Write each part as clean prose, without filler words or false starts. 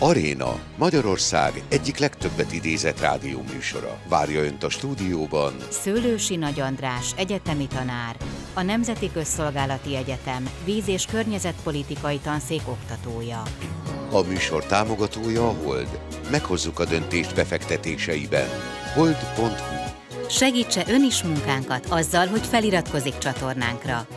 Aréna, Magyarország egyik legtöbbet idézett rádióműsora. Várja Önt a stúdióban Szőlősi Nagy András, egyetemi tanár, a Nemzeti Közszolgálati Egyetem víz- és környezetpolitikai tanszék oktatója. A műsor támogatója a Hold. Meghozzuk a döntést befektetéseiben. Hold.hu. Segítse Ön is munkánkat azzal, hogy feliratkozik csatornánkra.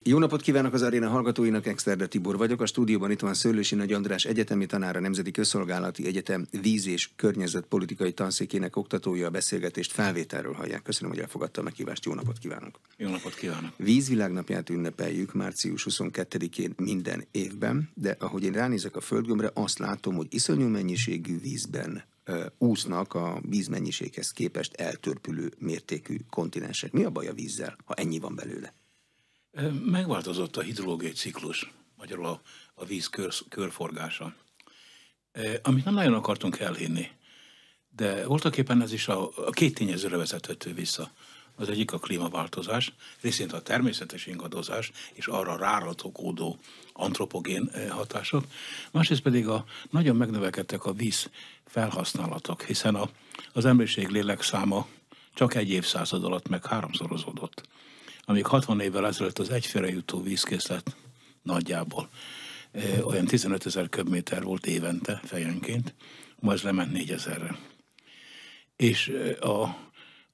Jó napot kívánok az Aréna hallgatóinak, Exterde Tibor vagyok. A stúdióban itt van Szőlősi Nagy András, egyetemi tanár, a Nemzeti Közszolgálati Egyetem víz- és környezetpolitikai tanszékének oktatója. A beszélgetést felvételről hallják. Köszönöm, hogy elfogadta a meghívást. Jó napot kívánok! Jó napot kívánok! Vízvilágnapját ünnepeljük március 22-én minden évben, de ahogy én ránézek a földgömbre, azt látom, hogy iszonyú mennyiségű vízben úsznak a vízmennyiséghez képest eltörpülő mértékű kontinensek. Mi a baj a vízzel, ha ennyi van belőle? Megváltozott a hidrológiai ciklus, magyarul a víz körforgása, amit nem nagyon akartunk elhinni, de voltaképpen ez is a két tényezőre vezethető vissza. Az egyik a klímaváltozás, részint a természetes ingadozás és arra ráratódó antropogén hatások, másrészt pedig nagyon megnövekedtek a víz felhasználatok, hiszen az emberiség lélekszáma csak egy évszázad alatt meg háromszorozódott. Amíg 60 évvel ezelőtt az egyfőre jutó vízkészlet nagyjából olyan 15 000 köbméter volt évente fejenként, ma ez lement 4000-re. És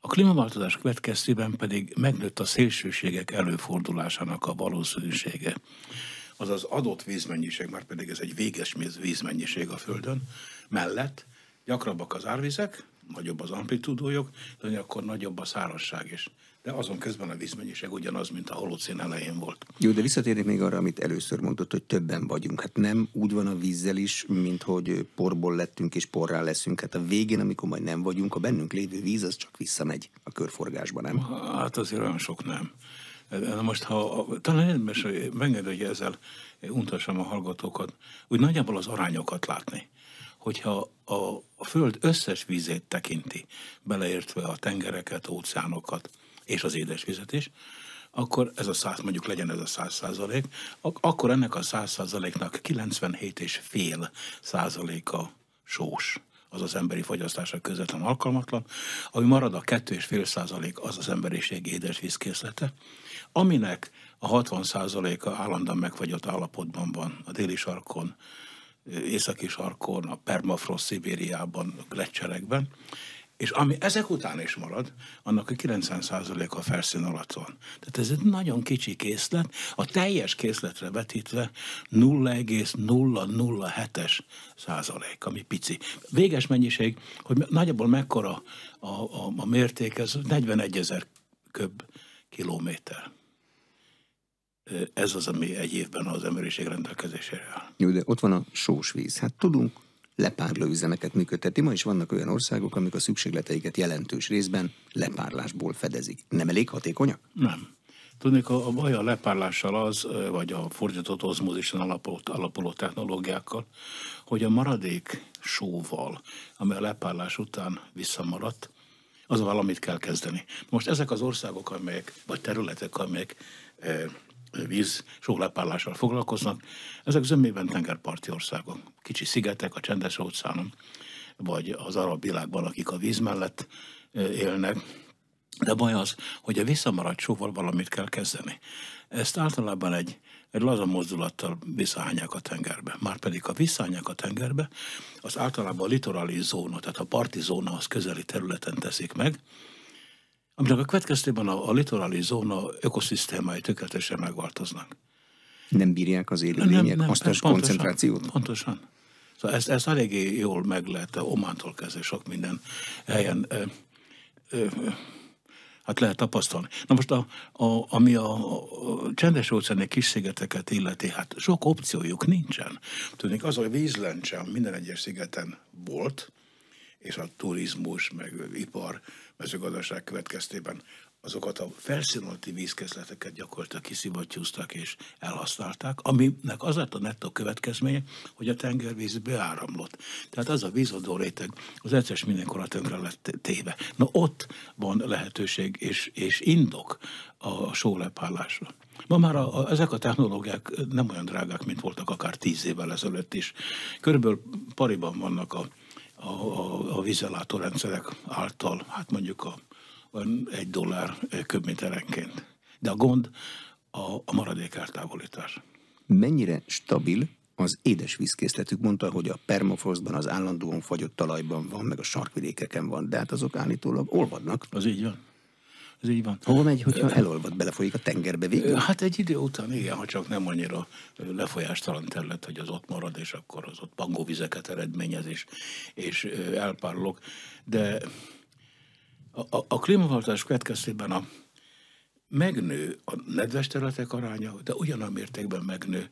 a klímaváltozás következtében pedig megnőtt a szélsőségek előfordulásának a valószínűsége. Azaz adott vízmennyiség, már pedig ez egy véges vízmennyiség a Földön, mellett gyakrabbak az árvizek, nagyobb az amplitúdójuk, de akkor nagyobb a szárazság is. De azon közben a vízmennyiség ugyanaz, mint a holocén elején volt. Jó, de visszatérnék még arra, amit először mondott, hogy többen vagyunk. Hát nem úgy van a vízzel is, mint hogy porból lettünk és porrá leszünk. Hát a végén, amikor majd nem vagyunk, a bennünk lévő víz az csak visszamegy a körforgásba, nem? Hát azért olyan sok nem. Na most, talán érdemes, hogy megengedő, hogy ezzel untassam a hallgatókat, úgy nagyjából az arányokat látni. Hogyha a Föld összes vízét tekinti, beleértve a tengereket, óceánokat és az édesvizet is, akkor ez mondjuk legyen ez a 100%, akkor ennek a 100%-nak 97,5% sós, az az emberi fogyasztásra közvetlen alkalmatlan, ami marad a 2,5% az az emberiség édesvízkészlete, aminek a 60%-a állandóan megfagyott állapotban van a déli sarkon, északi sarkon, a permafrost Szibériában, a gleccserekben, és ami ezek után is marad, annak a 90%-a felszín alatt van. Tehát ez egy nagyon kicsi készlet, a teljes készletre vetítve 0,007%, ami pici. Véges mennyiség, hogy nagyjából mekkora a mérték, ez 41 000 köbkilométer. Ez az, ami egy évben az emberiség rendelkezésére áll. Jó, de ott van a sós víz. Hát tudunk lepárlóüzemeket működtetni. Ma is vannak olyan országok, amik a szükségleteiket jelentős részben lepárlásból fedezik. Nem elég hatékonyak? Nem. Tudnék, a baj a lepárlással az, vagy a fordított ozmózisen alapuló technológiákkal, hogy a maradék sóval, amely a lepárlás után visszamaradt, az valamit kell kezdeni. Most ezek az országok, vagy területek, amelyek sólepárlással foglalkoznak, ezek zömében tengerparti országok. Kicsi szigetek a Csendes-óceánon, vagy az arab világban, akik a víz mellett élnek. De baj az, hogy a visszamaradt sóval valamit kell kezdeni. Ezt általában egy laza mozdulattal visszahányják a tengerbe. Márpedig, ha visszahányják a tengerbe, az általában a litorális zóna, tehát a parti zónahoz közeli területen teszik meg, aminek a következtében a litorális zóna ökoszisztémái tökéletesen megváltoznak. Nem bírják az élőlények azt a koncentrációt? Pontosan. Szóval ezt eléggé jól meg lehet Omántól kezdve sok minden helyen hát lehet tapasztalni. Na most ami a Csendes-óceáni kis szigeteket illeti, hát sok opciójuk nincsen. Tudnék, az a vízlencse minden egyes szigeten volt, és a turizmus, meg ipar, mezőgazdaság következtében azokat a felszín alatti vízkészleteket gyakorlatilag kiszivattyúztak és elhasználták, aminek az lett a nettó következménye, hogy a tengervíz beáramlott. Tehát az a vízadó réteg az egyszer mindenkor a tönkre lett téve. Na ott van lehetőség és indok a sólepárlásra. Ma már ezek a technológiák nem olyan drágák, mint voltak akár 10 évvel ezelőtt is. Körülbelül pariban vannak a vízellátórendszerek által, hát mondjuk $1 köbméterenként. De a gond a maradék eltávolítás. Mennyire stabil az édesvízkészletük? Mondta, hogy a permafrostban, az állandóan fagyott talajban van, meg a sarkvidékeken van, de hát azok állítólag olvadnak. Az így van. Ez így van. Hova megy, hogyha elolvad, belefolyik a tengerbe végül? Hát egy idő után igen, ha csak nem annyira lefolyástalan terület, hogy az ott marad, és akkor az ott pangóvizeket eredményez, és elpárolog. De a klímaváltozás következtében megnő a nedves területek aránya, de ugyanolyan mértékben megnő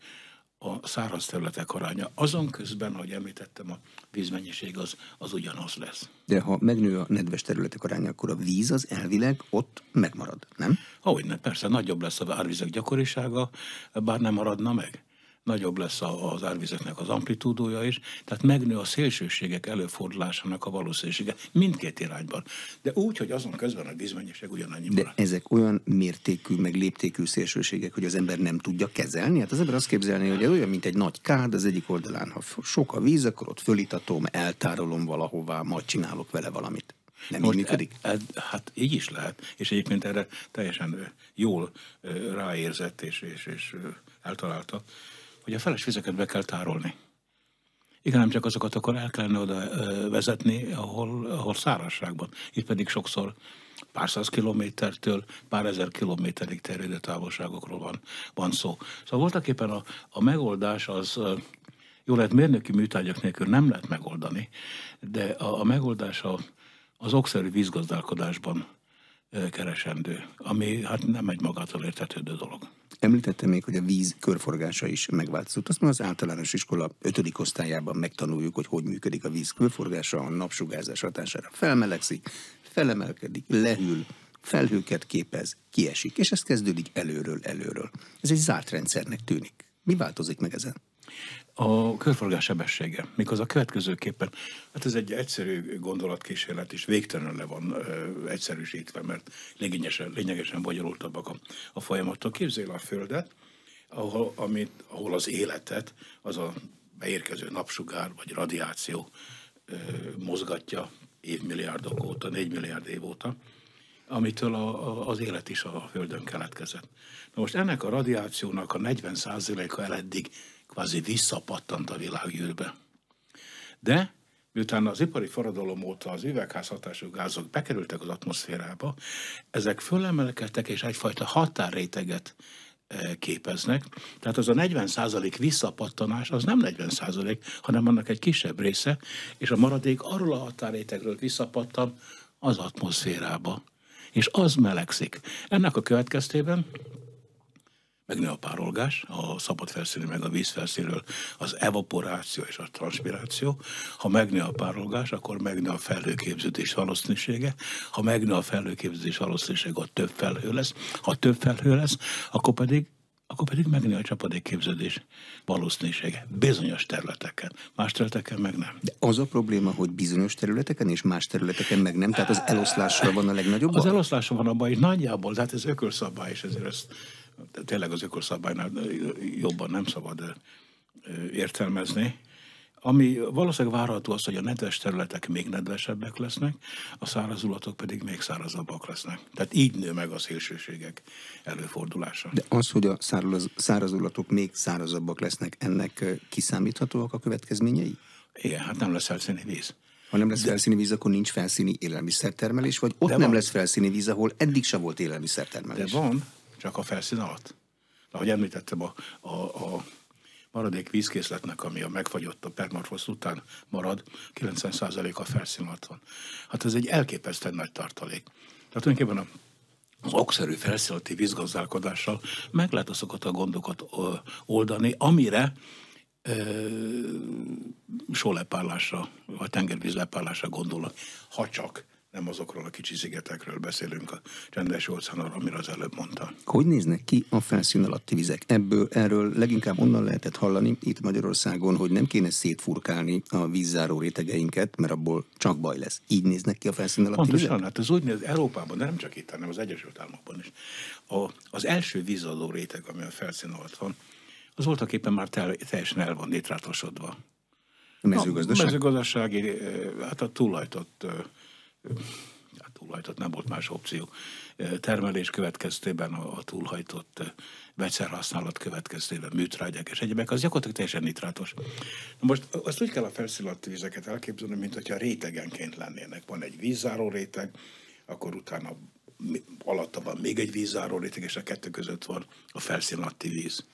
a száraz területek aránya. Azon közben, ahogy említettem, a vízmennyiség az ugyanaz lesz. De ha megnő a nedves területek aránya, akkor a víz az elvileg ott megmarad, nem? Ahogyne, persze, nagyobb lesz az árvizek gyakorisága, bár nem maradna meg. Nagyobb lesz az árvizeknek az amplitúdója is, tehát megnő a szélsőségek előfordulásának a valószínűsége mindkét irányban. De úgy, hogy azon közben a vízmennyiség ugyanannyi marad. De ezek olyan mértékű, meg léptékű szélsőségek, hogy az ember nem tudja kezelni? Hát az ember azt képzelni, hogy ez olyan, mint egy nagy kád az egyik oldalán. Ha sok a víz, akkor ott fölitatom, eltárolom valahová, majd csinálok vele valamit. Nem így működik? Hát így is lehet, és egyébként erre teljesen jól ráérzett és eltalálta, hogy a feles vizeket be kell tárolni. Igen, nem csak azokat akkor el kellene oda vezetni, ahol szárazságban. Itt pedig sokszor pár száz kilométertől pár ezer kilométerig terjedő távolságokról van szó. Szóval voltaképpen a megoldás az, jó lehet mérnöki műtárgyak nélkül nem lehet megoldani, de a megoldás az okszerű vízgazdálkodásban keresendő, ami hát nem egy magától értetődő dolog. Említettem még, hogy a víz körforgása is megváltozott. Azt mondom, az általános iskola 5. osztályában megtanuljuk, hogy működik a víz körforgása, a napsugárzás hatására felmelegszik, felemelkedik, lehűl, felhőket képez, kiesik, és ez kezdődik előről. Ez egy zárt rendszernek tűnik. Mi változik meg ezen? A körforgás sebessége, mikor a következőképpen, hát ez egy egyszerű gondolatkísérlet is, végtelenül le van egyszerűsítve, mert lényegesen bonyolultabbak a folyamatok. Képzelj a Földet, ahol az életet, az a beérkező napsugár vagy radiáció mozgatja évmilliárdok óta, 4 milliárd év óta, amitől az élet is a Földön keletkezett. Na most ennek a radiációnak a 40%-a eddig kvázi visszapattant a világűrbe. De miután az ipari forradalom óta az üvegházhatású gázok bekerültek az atmoszférába, ezek fölemelkedtek és egyfajta határréteget képeznek. Tehát az a 40% visszapattanás az nem 40%, hanem annak egy kisebb része, és a maradék arról a határrétegről visszapattan az atmoszférába. És az melegszik. Ennek a következtében megnő a párolgás, a szabad felszínű meg a vízfelszínről az evaporáció és a transpiráció. Ha megnő a párolgás, akkor megnő a felhőképződés valószínűsége. Ha megnő a felhőképződés valószínűsége, ott több felhő lesz. Ha több felhő lesz, akkor pedig megnő a csapadékképződés valószínűsége. Bizonyos területeken. Más területeken meg nem. De az a probléma, hogy bizonyos területeken és más területeken meg nem? Tehát az eloszlással van a legnagyobb baj? Az eloszlással van a baj, nagyjából, tehát ez ökölszabály, és ezért ezt tényleg az ökölszabálynál jobban nem szabad értelmezni. Ami valószínűleg várható az, hogy a nedves területek még nedvesebbek lesznek, a szárazulatok pedig még szárazabbak lesznek. Tehát így nő meg a szélsőségek előfordulása. De az, hogy a szárazulatok még szárazabbak lesznek, ennek kiszámíthatóak a következményei? Igen, hát nem lesz felszíni víz. Ha nem lesz felszíni víz, akkor nincs felszíni élelmiszertermelés, vagy ott nem lesz felszíni víz, ahol eddig se volt élelmiszertermelés. De van, csak a felszín alatt. Ahogy említettem, a maradék vízkészletnek, ami a megfagyott a permafrost után marad, 90% a felszín alatt van. Hát ez egy elképesztően nagy tartalék. Tehát tulajdonképpen az okszerű felszínalatti vízgazdálkodással meg lehet azokat a gondokat oldani, amire sólepárlásra, vagy tengervízlepárlásra gondolnak, ha csak Nem azokról a kicsi szigetekről beszélünk a csendes óceánról, amiről az előbb mondtam. Hogy néznek ki a felszín alatti vizek? Erről leginkább onnan lehetett hallani itt Magyarországon, hogy nem kéne szétfurkálni a vízzáró rétegeinket, mert abból csak baj lesz. Így néznek ki a felszín alatti vizek? Pontosan, hát ez úgy néz Európában, de nem csak itt, hanem az Egyesült Államokban is. Az első vízadó réteg, ami a felszín alatt van, az voltaképpen már teljesen el van nitrátosodva. A mezőgazdaság? A mezőgazdasági, hát a túlhajtott nem volt más opció. Termelés következtében, a túlhajtott vegyszerhasználat következtében, műtrágyák és egyebek, az gyakorlatilag teljesen nitrátos. Na most azt úgy kell a felszín alatti vizeket elképzelni, mint hogyha rétegenként lennének. Van egy vízzáró réteg, akkor utána alatta van még egy vízzáró réteg, és a kettő között van a felszín alatti víz.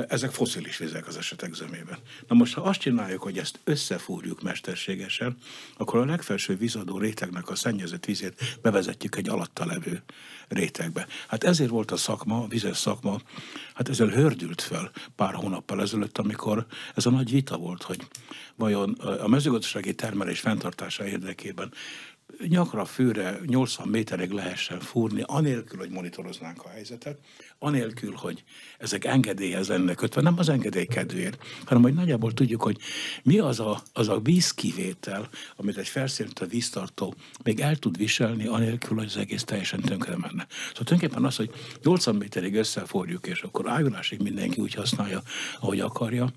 Ezek fosszilis vizek az esetek zömében. Na most, ha azt csináljuk, hogy ezt összefúrjuk mesterségesen, akkor a legfelső vízadó rétegnek a szennyezett vízét bevezetjük egy alatta levő rétegbe. Hát ezért volt a szakma, a vizes szakma, hát ezzel hördült fel pár hónappal ezelőtt, amikor ez a nagy vita volt, hogy vajon a mezőgazdasági termelés fenntartása érdekében nyakra főre 80 méterig lehessen fúrni, anélkül, hogy monitoroznánk a helyzetet, anélkül, hogy ezek engedélyhez lenne kötve, nem az engedély kedvéért, hanem hogy nagyjából tudjuk, hogy mi az a vízkivétel, amit egy felszínt a víztartó még el tud viselni, anélkül, hogy az egész teljesen tönkre menne. Szóval tulajdonképpen az, hogy 80 méterig összeforjuk, és akkor ájulásig mindenki úgy használja, ahogy akarja,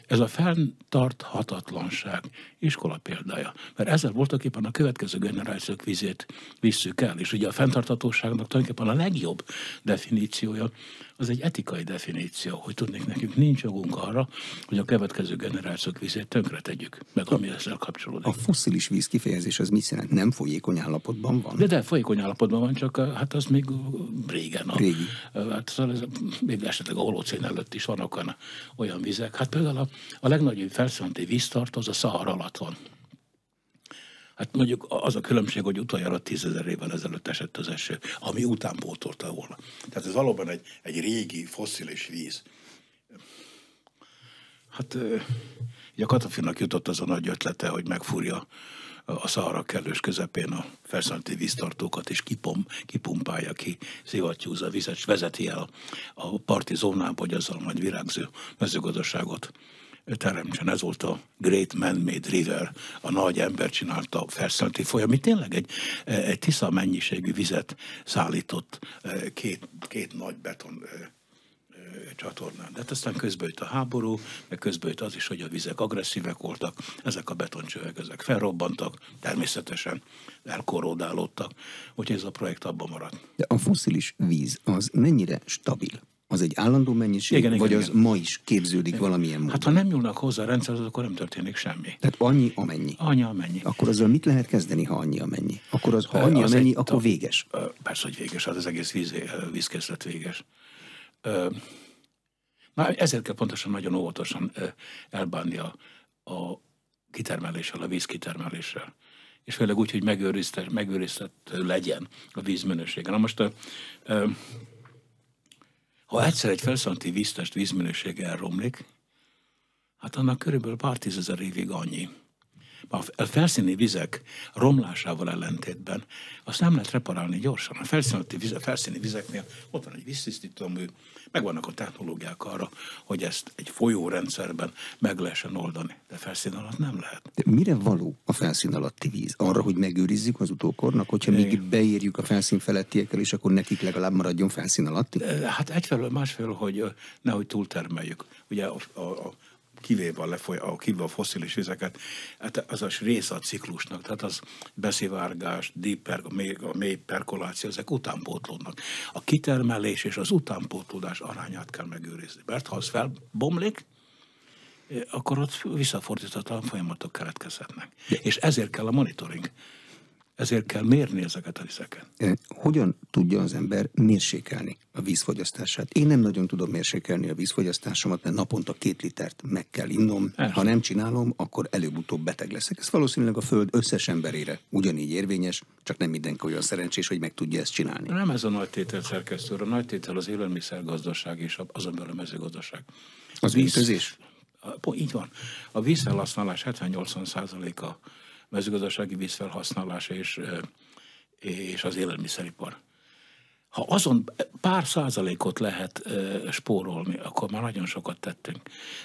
ez a fenntarthatatlanság iskola példája. Mert ezzel voltaképpen a következő generációk vizét visszük el. És ugye a fenntarthatóságnak tulajdonképpen a legjobb definíciója az egy etikai definíció, hogy tudnék, nekünk nincs jogunk arra, hogy a következő generációk vizét tönkre tegyük, meg ami ezzel kapcsolódik. A fosszilis víz kifejezés az mit jelent? Nem folyékony állapotban van? De folyékony állapotban van, csak hát az még régen. Régi. Hát még esetleg a holocén előtt is vannak olyan vizek. Hát például a legnagyobb felszínti víztart az a Szahara alatt van. Hát mondjuk az a különbség, hogy utoljára 10 000 évvel ezelőtt esett az eső, ami után pótolta volna. Tehát ez valóban egy régi, fosszilis víz. Hát ugye a Katafinak jutott az a nagy ötlete, hogy megfúrja a Szahara kellős közepén a felszínti víztartókat, és kipumpálja ki, szivattyúzza a vizet, és vezeti el a parti zónába, hogy azzal majd virágzó mezőgazdaságot teremtsen. Ez volt a Great Man-Made River, a nagy ember csinálta felszínti folyam, ami tényleg egy Tisza mennyiségű vizet szállított két nagy beton csatornán. De hát aztán közben jött a háború, meg közben jött az is, hogy a vizek agresszívek voltak, ezek a betoncsövek, ezek felrobbantak, természetesen elkorrodálódtak, úgyhogy ez a projekt abban maradt. De a fosszilis víz az mennyire stabil? Az egy állandó mennyiség, vagy az ma is képződik valamilyen módon? Hát ha nem nyúlnak hozzá a rendszerhez, akkor nem történik semmi. Tehát annyi, amennyi? Annyi, amennyi. Akkor azzal mit lehet kezdeni, ha annyi, amennyi? Akkor ha annyi, amennyi, akkor véges? Persze, hogy véges, az egész vízkészlet véges. Ezért kell pontosan nagyon óvatosan elbánni a kitermeléssel, a vízkitermeléssel. És főleg úgy, hogy megőriztető legyen a vízminősége. Na most, ha egyszer egy felszínti víztest vízminősége elromlik, hát annak körülbelül pár 10 000 évig annyi. A felszíni vizek romlásával ellentétben azt nem lehet reparálni gyorsan. A felszíni vizeknél ott van egy víztisztítómű, megvannak a technológiák arra, hogy ezt egy folyórendszerben meg lehessen oldani. De felszín alatt nem lehet. De mire való a felszín alatti víz? Arra, hogy megőrizzük az utókornak, hogyha még beérjük a felszín felettiekkel, és akkor nekik legalább maradjon felszín alatti? Hát egyfelől, másfelől, hogy nehogy túltermeljük. Ugye kivéve a fosszilis vizeket, hát az a része a ciklusnak, tehát az beszivárgás, a mély perkoláció, ezek utánpótlódnak. A kitermelés és az utánpótlódás arányát kell megőrizni. Mert ha az felbomlik, akkor ott visszafordíthatatlan folyamatok keletkezhetnek. És ezért kell a monitoring. Ezért kell mérni ezeket a vizeket. Hogyan tudja az ember mérsékelni a vízfogyasztását? Én nem nagyon tudom mérsékelni a vízfogyasztásomat, mert naponta 2 litert meg kell innom. Ha nem csinálom, akkor előbb-utóbb beteg leszek. Ez valószínűleg a Föld összes emberére ugyanígy érvényes, csak nem mindenki olyan szerencsés, hogy meg tudja ezt csinálni. Nem ez a nagy tétel szerkesztő, a nagy tétel az élelmiszergazdaság és azon belül a mezőgazdaság. Az vízözés? Így van. A vízfelhasználás 70-80%-a mezőgazdasági vízfelhasználás és az élelmiszeripar. Ha azon pár százalékot lehet spórolni, akkor már nagyon sokat tettünk.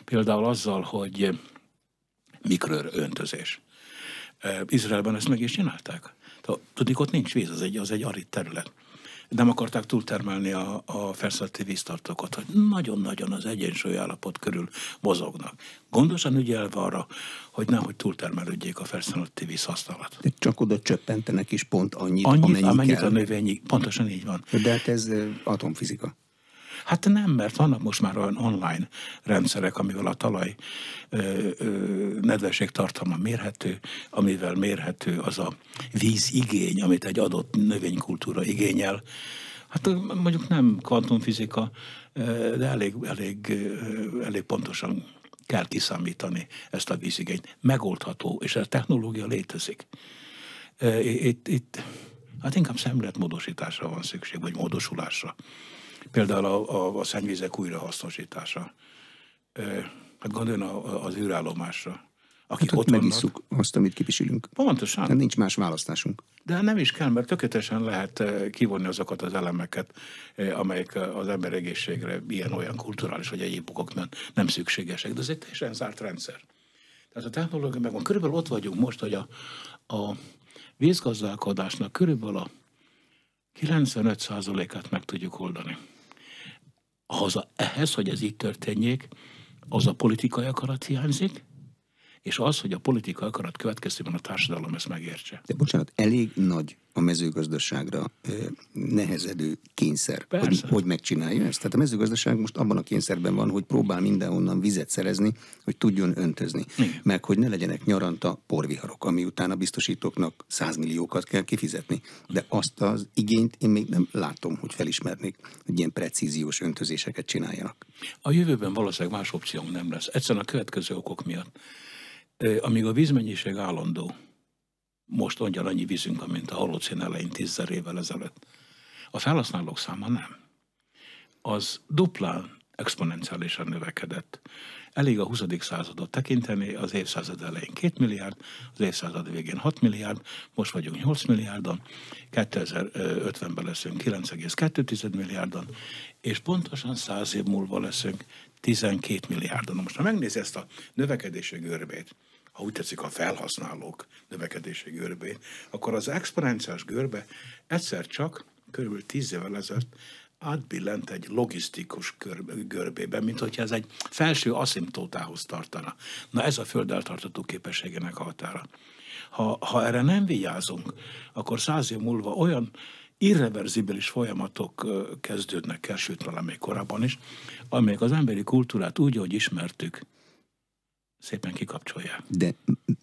Például azzal, hogy mikroöntözés. Izraelben ezt meg is csinálták. Tudni, ott nincs víz, az egy arid terület. Nem akarták túltermelni a felszállalati víztartókat, hogy nagyon-nagyon az egyensúly állapot körül mozognak. Gondosan ügyelve arra, hogy nehogy túltermelődjék a felszállalati vízhasználat. De csak oda csöppentenek is pont amennyit kell. A növényi, pontosan így van. De hát ez atomfizika. Hát nem, mert vannak most már olyan online rendszerek, amivel a talaj nedvességtartalma mérhető, amivel mérhető az a vízigény, amit egy adott növénykultúra igényel. Hát mondjuk nem kvantumfizika, de elég pontosan kell kiszámítani ezt a vízigényt. Megoldható, és a technológia létezik. Itt hát inkább szemléletmódosításra van szükség, vagy módosulásra. Például a szennyvizek újrahasznosítása. Hát gondoljon az űrállomásra. Akik ott megisszuk azt, amit kipisülünk. Pontosan. Nem nincs más választásunk. De nem is kell, mert tökéletesen lehet kivonni azokat az elemeket, amelyek az ember egészségre ilyen-olyan kulturális vagy egyéb okoknál nem szükségesek. De ez egy teljesen zárt rendszer. Tehát a technológia megvan. Körülbelül ott vagyunk most, hogy a vízgazdálkodásnak körülbelül a 95%-át meg tudjuk oldani. Ehhez, hogy ez így történjék, az a politikai akarat hiányzik, és az, hogy a politikai akarat következtében a társadalom ezt megértse. De bocsánat, elég nagy a mezőgazdaságra nehezedő kényszer, hogy megcsinálja ezt. Tehát a mezőgazdaság most abban a kényszerben van, hogy próbál mindenhonnan vizet szerezni, hogy tudjon öntözni. Igen. Meg hogy ne legyenek nyaranta porviharok, ami után a biztosítóknak 100 milliókat kell kifizetni. De azt az igényt én még nem látom, hogy felismernék, hogy ilyen precíziós öntözéseket csináljanak. A jövőben valószínűleg más opciónk nem lesz. Egyszerűen a következő okok miatt. Amíg a vízmennyiség állandó, most annyi vízünk, mint a holocén elején 10 000 évvel ezelőtt. A felhasználók száma nem. Az duplán exponenciálisan növekedett. Elég a 20. századot tekinteni, az évszázad elején 2 milliárd, az évszázad végén 6 milliárd, most vagyunk 8 milliárdon, 2050-ben leszünk 9,2 milliárdon, és pontosan 100 év múlva leszünk 12 milliárdon. Most ha megnézi ezt a növekedési görbét, ha úgy tetszik a felhasználók növekedési görbét, akkor az exponenciális görbe egyszer csak körülbelül 10 évvel ezelőtt átbillent egy logisztikus görbében, mint hogyha ez egy felső aszimptótához tartana. Na ez a Föld eltartató képességének a határa. Ha erre nem vigyázunk, akkor 100 év múlva olyan irreverzibilis folyamatok kezdődnek el, sőt talán még korábban is, amelyek az emberi kultúrát úgy, ahogy ismertük, szépen kikapcsolják. De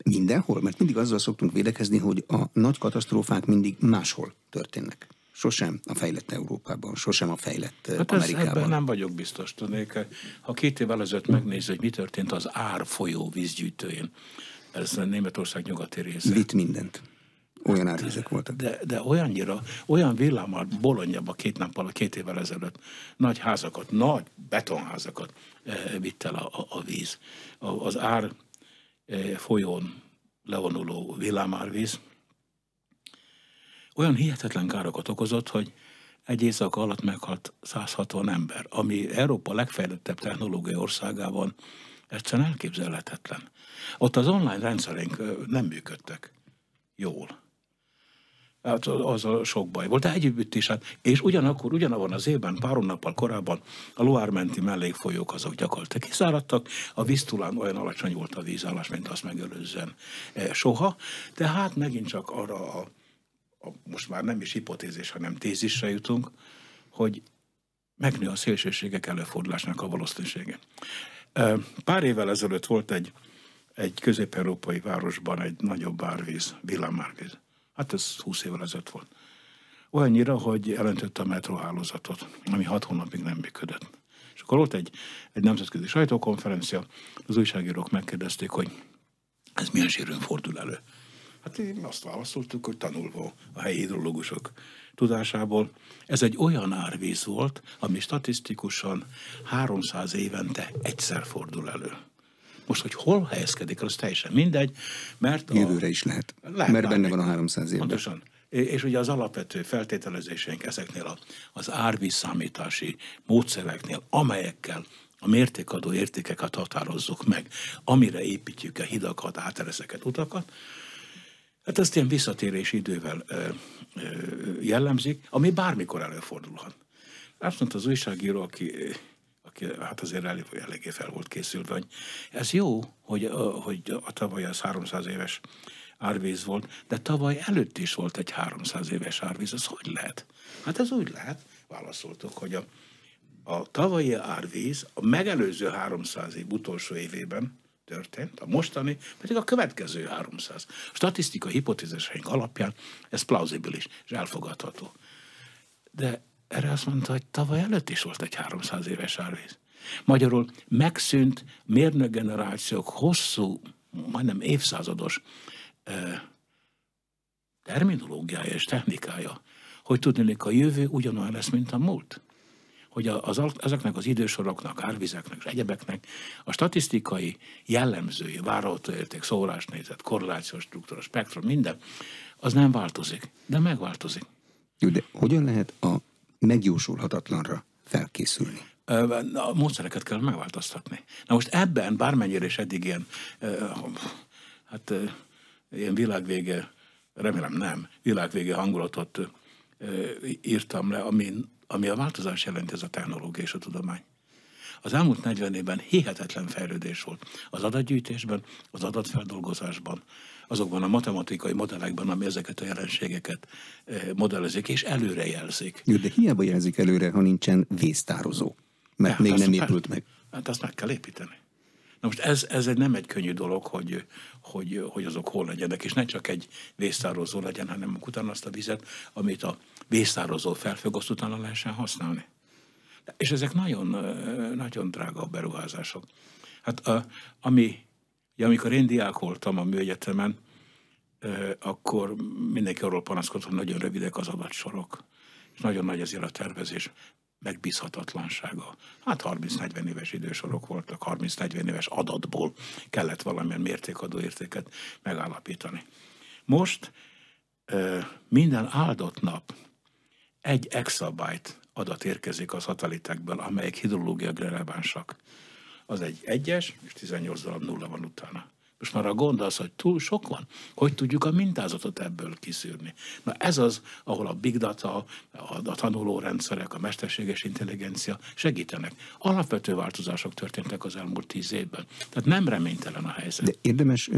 mindenhol? Mert mindig azzal szoktunk védekezni, hogy a nagy katasztrófák mindig máshol történnek. Sosem a fejlett Európában, sosem a fejlett Amerikában. Ebben nem vagyok biztos. Tudnék, ha 2 évvel ezelőtt megnézed, hogy mi történt az Ár folyó vízgyűjtőjén, ez Németország nyugati része. Vitt mindent. Olyan árvizek voltak. De olyan villámmal Bolonyába 2 évvel ezelőtt nagy házakat, nagy betonházakat vitt el a víz. Az Ár folyón levonuló villámárvíz olyan hihetetlen károkat okozott, hogy egy éjszaka alatt meghalt 160 ember, ami Európa legfejlettebb technológiai országában egyszerűen elképzelhetetlen. Ott az online rendszerénk nem működtek jól. Hát az a sok baj volt, de együtt is. És ugyanabban az évben, pár hónappal korábban a Loire menti mellékfolyók azok gyakorlatilag kiszáradtak, a víztulán olyan alacsony volt a vízállás, mint azt megelőzően soha. Tehát megint csak arra most már nem is hipotézis, hanem tézisre jutunk, hogy megnő a szélsőségek előfordulásnak a valószínűsége. Pár évvel ezelőtt volt egy közép-európai városban egy nagyobb árvíz, villámárvíz. Hát ez 20 évvel ezelőtt volt. Olyannyira, hogy elöntötte a metróhálózatot, ami 6 hónapig nem működött. És akkor volt egy nemzetközi sajtókonferencia, az újságírók megkérdezték, hogy ez milyen sűrűn fordul elő. Hát én azt válaszoltuk, hogy tanulva a helyi hidrológusok tudásából, ez egy olyan árvíz volt, ami statisztikusan 300 évente egyszer fordul elő. Most, hogy hol helyezkedik, az teljesen mindegy, mert jövőre is lehet mert benne van a 300 évben. Pontosan. És ugye az alapvető feltételezéseink ezeknél az árvízszámítási módszereknél, amelyekkel a mértékadó értékeket határozzuk meg, amire építjük a hidakat, átereszeket, utakat, hát ezt ilyen visszatérési idővel jellemzik, ami bármikor előfordulhat. Azt mondta az újságíró, aki hát azért eléggé fel volt készülve, hogy ez jó, hogy a tavaly az 300 éves árvíz volt, de tavaly előtt is volt egy 300 éves árvíz. Ez hogy lehet? Hát ez úgy lehet, válaszoltuk, hogy a tavalyi árvíz a megelőző 300 év utolsó évében történt, a mostani pedig a következő 300. A statisztikai hipotéziseink alapján ez plauzibilis és elfogadható. De erre azt mondta, hogy tavaly előtt is volt egy 300 éves árvíz. Magyarul megszűnt mérnökgenerációk hosszú, majdnem évszázados terminológiája és technikája, hogy tudnék a jövő ugyanolyan lesz, mint a múlt. Hogy ezeknek az idősoroknak, árvizeknek és egyebeknek a statisztikai jellemzői, várható érték, szórásnézet, korrelációs struktúra, spektrum, minden, az nem változik, de megváltozik. Jó, de hogyan lehet a megjósolhatatlanra felkészülni? A módszereket kell megváltoztatni. Na most ebben bármennyire is eddig ilyen, ilyen világvége, remélem nem, világvége hangulatot írtam le, ami a változás jelenti, ez a technológia és a tudomány. Az elmúlt 40 évben hihetetlen fejlődés volt az adatgyűjtésben, az adatfeldolgozásban, azokban a matematikai modellekben, ami ezeket a jelenségeket modellezik és előrejelzik. Jó, de hiába jelzik előre, ha nincsen vésztározó, mert még nem épült meg. Hát azt meg kell építeni. Na most ez nem egy könnyű dolog, hogy azok hol legyenek, és ne csak egy vésztározó legyen, hanem utána azt a vizet, amit a vésztározó felfög, azt utána lehessen használni. És ezek nagyon, nagyon drága beruházások. Hát amikor én diák voltam a műegyetemen, akkor mindenki arról panaszkodott, hogy nagyon rövidek az adatsorok, és nagyon nagy ezért a tervezés megbízhatatlansága. Hát 30-40 éves idősorok voltak, 30-40 éves adatból kellett valamilyen mértékadó értéket megállapítani. Most minden áldott nap 1 exabyte adat érkezik a szatelitekből, amelyek hidrológiailag relevánsak. Az egy 1-es, és 18 darab nulla van utána. Most már a gond az, hogy túl sok van. Hogy tudjuk a mintázatot ebből kiszűrni? Na ez az, ahol a big data, a tanulórendszerek, a mesterséges intelligencia segítenek. Alapvető változások történtek az elmúlt 10 évben. Tehát nem reménytelen a helyzet. De érdemes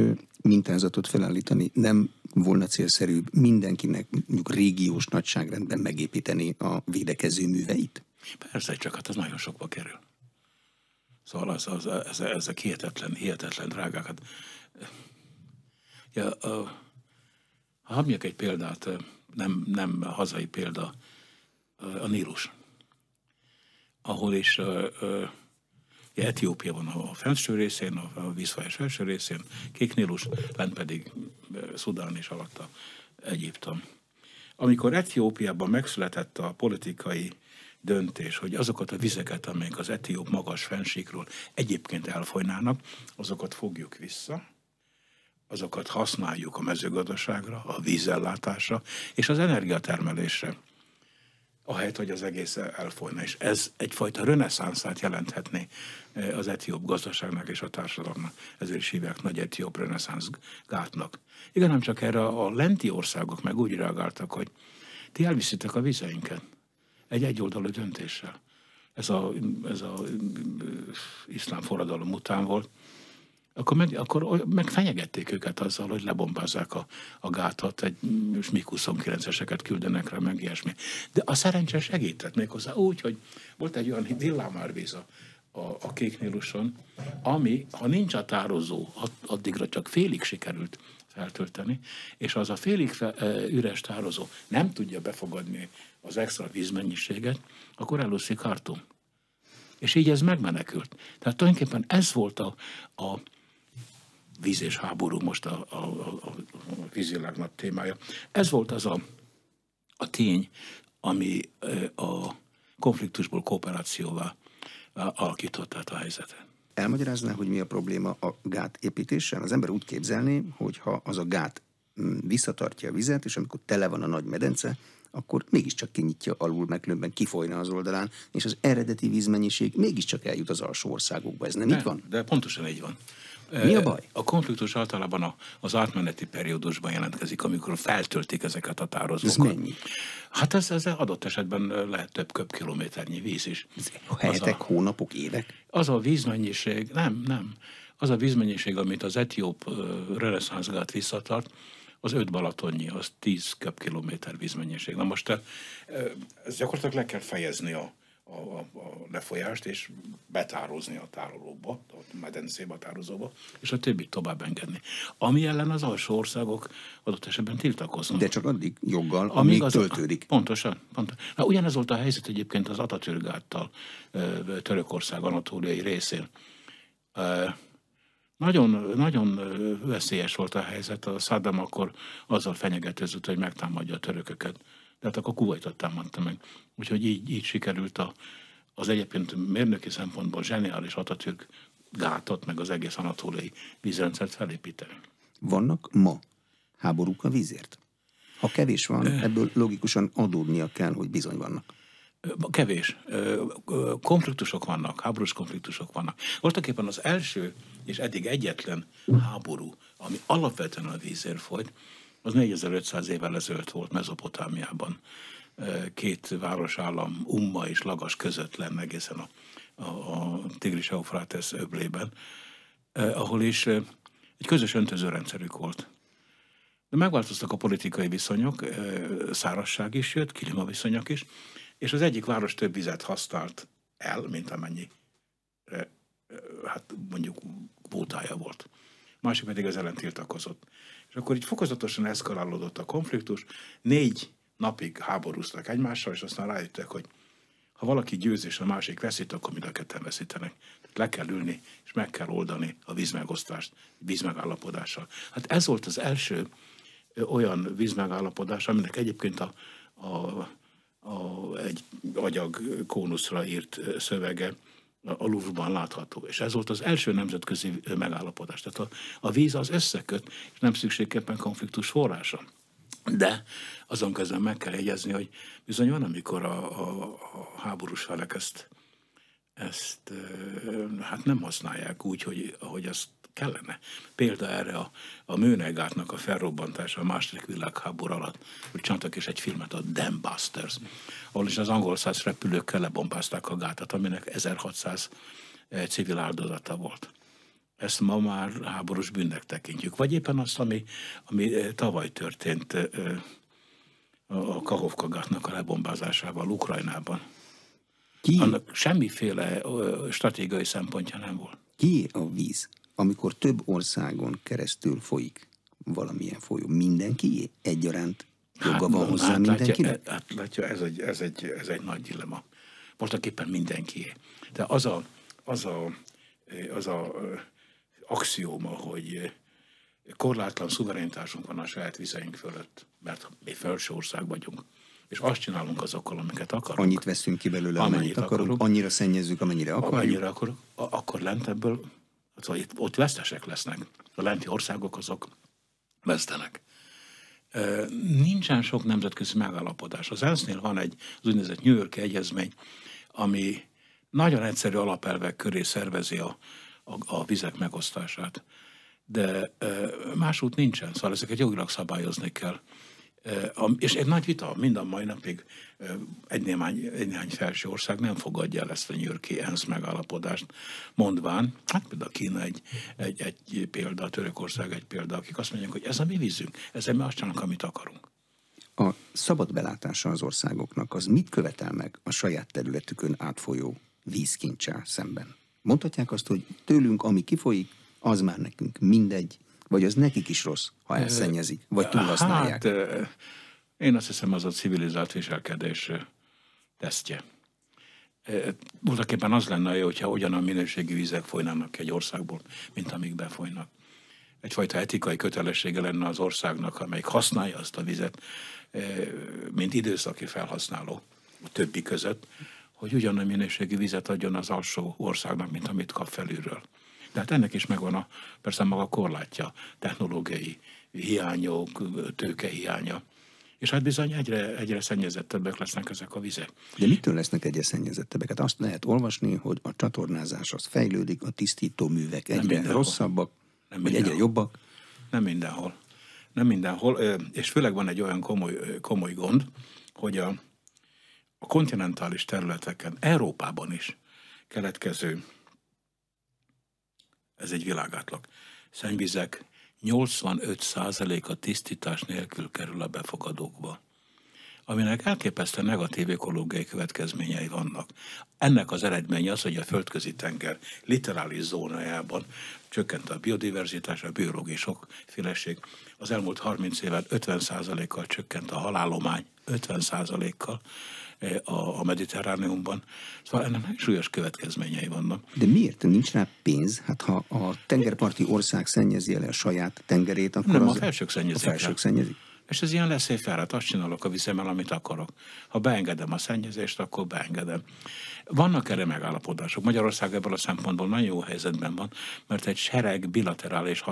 mintázatot felállítani, nem volna célszerűbb mindenkinek mondjuk régiós nagyságrendben megépíteni a védekező műveit? Persze, csak hát az nagyon sokba kerül. Szóval ezek hihetetlen drágák. Hát, ha mondjak egy példát, nem hazai példa, a Nílus, ahol is Etiópia van a felső részén, a vízfolyás felső részén, Kék Nílus, lent pedig Szudán és alatta Egyiptom. Amikor Etiópiában megszületett a politikai döntés, hogy azokat a vizeket, amelyek az etióp magas fennsíkról egyébként elfolynának, azokat fogjuk vissza, azokat használjuk a mezőgazdaságra, a vízellátásra és az energiatermelésre, ahelyett, hogy az egész elfolyna. És ez egyfajta reneszánszát jelenthetné az etióp gazdaságnak és a társadalomnak. Ezért is hívják nagy etióp reneszánsz gátnak. Igen, nem csak erre a lenti országok meg úgy reagáltak, hogy ti elviszitek a vizeinket. Egy egyoldalú döntéssel. Ez a iszlám forradalom után volt. Akkor megfenyegették őket azzal, hogy lebombázzák a gátat, egy MiG-29-eseket küldenek rá, meg ilyesmi. De a szerencse segített méghozzá úgy, hogy volt egy olyan villámárvíz a Kék Níluson, ami, ha nincs a tározó, addigra csak félig sikerült feltölteni, és az a félig üres tározó nem tudja befogadni az extra vízmennyiséget, akkor elúszik Khartoum. És így ez megmenekült. Tehát tulajdonképpen ez volt a víz és háború most a vízvilág nagy témája. Ez volt az a tény, ami a konfliktusból kooperációvá alakította a helyzetet. elmagyarázná, hogy mi a probléma a gát építéssel? Az ember úgy képzelné, hogy ha az a gát visszatartja a vizet, és amikor tele van a nagy medence, akkor mégiscsak kinyitja alul, mert különben kifolyna az oldalán, és az eredeti vízmennyiség mégiscsak eljut az alsó országokba. Ez nem így van? De pontosan így van. Mi a baj? A konfliktus általában az átmeneti periódusban jelentkezik, amikor feltöltik ezeket a tározókat. Ez mennyi? Hát ez adott esetben lehet több köbkilométernyi víz is. Hetek, hónapok, évek? Az a vízmennyiség, nem. Az a vízmennyiség, amit az etióp reneszánszgát visszatart, az 5 balatonnyi, az 10 köbkilométer vízmennyiség. Na most ezt gyakorlatilag le kell fejezni a lefolyást, és betározni a tárolóba, a medencébe, a tározóba, és a többit tovább engedni. Ami ellen az alsó országok adott esetben tiltakoznak. De csak addig joggal, amíg töltődik. Pontosan. Na, ugyanez volt a helyzet egyébként az Atatürk-gáttal Törökország anatóliai részén. Nagyon veszélyes volt a helyzet. A Saddam akkor azzal fenyegetőzött, hogy megtámadja a törököket. De hát akkor Kuvajtot támadta meg. Úgyhogy így sikerült az egyébként mérnöki szempontból zseniális Atatürk gátot, meg az egész anatóliai vízrendszert felépíteni. Vannak ma háborúk a vízért? Ha kevés van, ebből logikusan adódnia kell, hogy bizony vannak. Kevés. Konfliktusok vannak, háborús konfliktusok vannak. Voltaképpen az első és eddig egyetlen háború, ami alapvetően a vízért folyt, az 4500 évvel ezelőtt volt Mezopotámiában. 2 városállam, Umma és Lagas között lenne egészen a Tigris-Eufrátesz öblében, ahol is egy közös öntözőrendszerük volt. De megváltoztak a politikai viszonyok, szárazság is jött, klímaviszonyok is, és az egyik város több vizet használt el, mint amennyi, hát mondjuk kvótája volt. Másik pedig az ellen tiltakozott. És akkor így fokozatosan eszkalálódott a konfliktus, 4 napig háborúztak egymással, és aztán rájöttek, hogy ha valaki győz és a másik veszít, akkor mind a ketten veszítenek. Tehát le kell ülni, és meg kell oldani a vízmegosztást, vízmegállapodással. Hát ez volt az első olyan vízmegállapodás, aminek egyébként egy agyag kónuszra írt szövege a Louvre-ban látható. És ez volt az első nemzetközi megállapodás. Tehát a víz az összeköt, és nem szükségképpen konfliktus forrása. De azon közben meg kell jegyezni, hogy bizony van, amikor a háborús felek ezt hát nem használják úgy, hogy azt kellene. Példa erre a Mőnegátnak a felrobbantása a második világháború alatt, hogy csináltak is egy filmet, a Dam Busters, ahol is az angol száz repülőkkel lebombázták a gátat, aminek 1600 civil áldozata volt. Ezt ma már háborús bűnnek tekintjük. Vagy éppen azt, ami tavaly történt a Kahovka-gátnak a lebombázásával Ukrajnában. Annak semmiféle stratégiai szempontja nem volt. Ki a víz, amikor több országon keresztül folyik valamilyen folyó? Mindenki egyaránt joga van hozzá mindenkinek? Látja, ez egy nagy dilemma. Voltaképpen mindenkié. De az a axióma, hogy korlátlan szuverenitásunk van a saját vizeink fölött, mert mi felső ország vagyunk, és azt csinálunk azokkal, amiket akarunk. Annyit veszünk ki belőle, amennyit akarunk, annyira szennyezzük, amennyire akarjuk. Amennyire akarunk, akkor lent ebből, szóval ott vesztesek lesznek. A lenti országok azok vesztenek. Nincsen sok nemzetközi megállapodás. Az ENSZ-nél van az úgynevezett New York-i egyezmény, ami nagyon egyszerű alapelvek köré szervezi a vizek megosztását. De másút nincsen, szóval ezeket jogilag szabályozni kell. És egy nagy vita, mind a mai napig egy néhány felső ország nem fogadja el ezt a New York-i ENSZ megállapodást, mondván, hát például Kína egy példa, a Törökország egy példa, akik azt mondják, hogy ez a mi vízünk, ezzel mi azt csinálunk, amit akarunk. A szabad belátása az országoknak az mit követel meg a saját területükön átfolyó vízkincsel szemben? Mondhatják azt, hogy tőlünk, ami kifolyik, az már nekünk mindegy, vagy az nekik is rossz, ha elszennyezik, vagy túlhasználják? Hát, én azt hiszem, az a civilizált viselkedés tesztje. Voltaképpen az lenne jó, hogyha ugyanolyan minőségi vizek folynának egy országból, mint amíg befolynak. Egyfajta etikai kötelessége lenne az országnak, amelyik használja azt a vizet, mint időszaki felhasználó a többi között, hogy ugyanolyan minőségű vizet adjon az alsó országnak, mint amit kap felülről. Tehát ennek is megvan persze maga korlátja, technológiai hiányok, tőkehiánya. És hát bizony egyre szennyezettebbek lesznek ezek a vizek. De mitől lesznek egyre szennyezettebbek? Hát azt lehet olvasni, hogy a csatornázás az fejlődik, a tisztító művek egyre rosszabbak, vagy egyre jobbak. Nem mindenhol. Nem mindenhol, és főleg van egy olyan komoly gond, hogy a kontinentális területeken, Európában is keletkező, ez egy világátlag, szennyvizek 85%-a tisztítás nélkül kerül a befogadókba, aminek elképesztően negatív ökológiai következményei vannak. Ennek az eredménye az, hogy a földközi tenger literális zónájában csökkent a biodiverzitás, a biológiai sokféleség. Az elmúlt 30 éven 50%-kal csökkent a halállomány, 50%-kal a Mediterráneumban. Szóval ennek súlyos következményei vannak. De miért nincs rá pénz? Hát ha a tengerparti ország szennyezi el a saját tengerét, akkor nem, az... a felsők szennyezik. És ez ilyen laissez-faire, hát azt csinálok a vizemmel, amit akarok. Ha beengedem a szennyezést, akkor beengedem. Vannak erre megállapodások. Magyarország ebből a szempontból nagyon jó helyzetben van, mert egy sereg bilaterális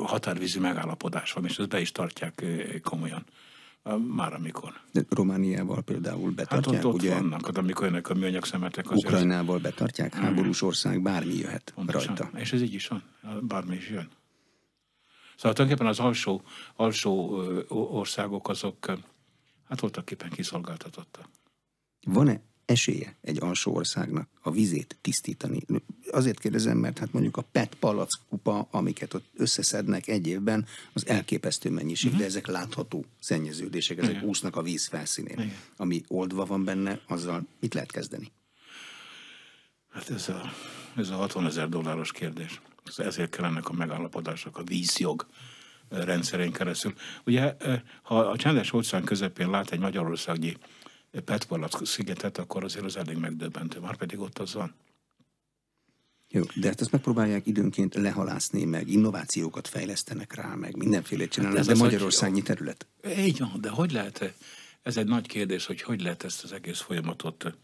határvízi megállapodás van, és ezt be is tartják komolyan. Már amikor. De Romániával például betartják, hát ott ugye? vannak, amikor jönnek a műanyag szemetek. Ukrajnával betartják, háborús ország, bármi jöhet pontosan rajta. És ez így is van, bármi is jön. Szóval tulajdonképpen az alsó országok azok hát voltaképpen kiszolgáltatottak. Van-e esélye egy alsó országnak a vizét tisztítani? Azért kérdezem, mert hát mondjuk a PET palackupa, amiket ott összeszednek egy évben, az elképesztő mennyiség, de ezek látható szennyeződések, ezek úsznak a víz felszínén. Igen. Ami oldva van benne, azzal mit lehet kezdeni? Hát ez a $60 000 kérdés. Ezért kellenek a megállapodások, a vízjog rendszerén keresztül. Ugye, ha a csendes óceán közepén lát egy magyarországi PET szigetet, akkor azért az elég megdöbbentő, már pedig ott az van. Jó, de hát ezt megpróbálják időnként lehalászni, meg innovációkat fejlesztenek rá, meg mindenféle csinálnak, hát de Magyarországnyi terület. Így van, de hogy lehet, ez egy nagy kérdés, hogy lehet ezt az egész folyamatot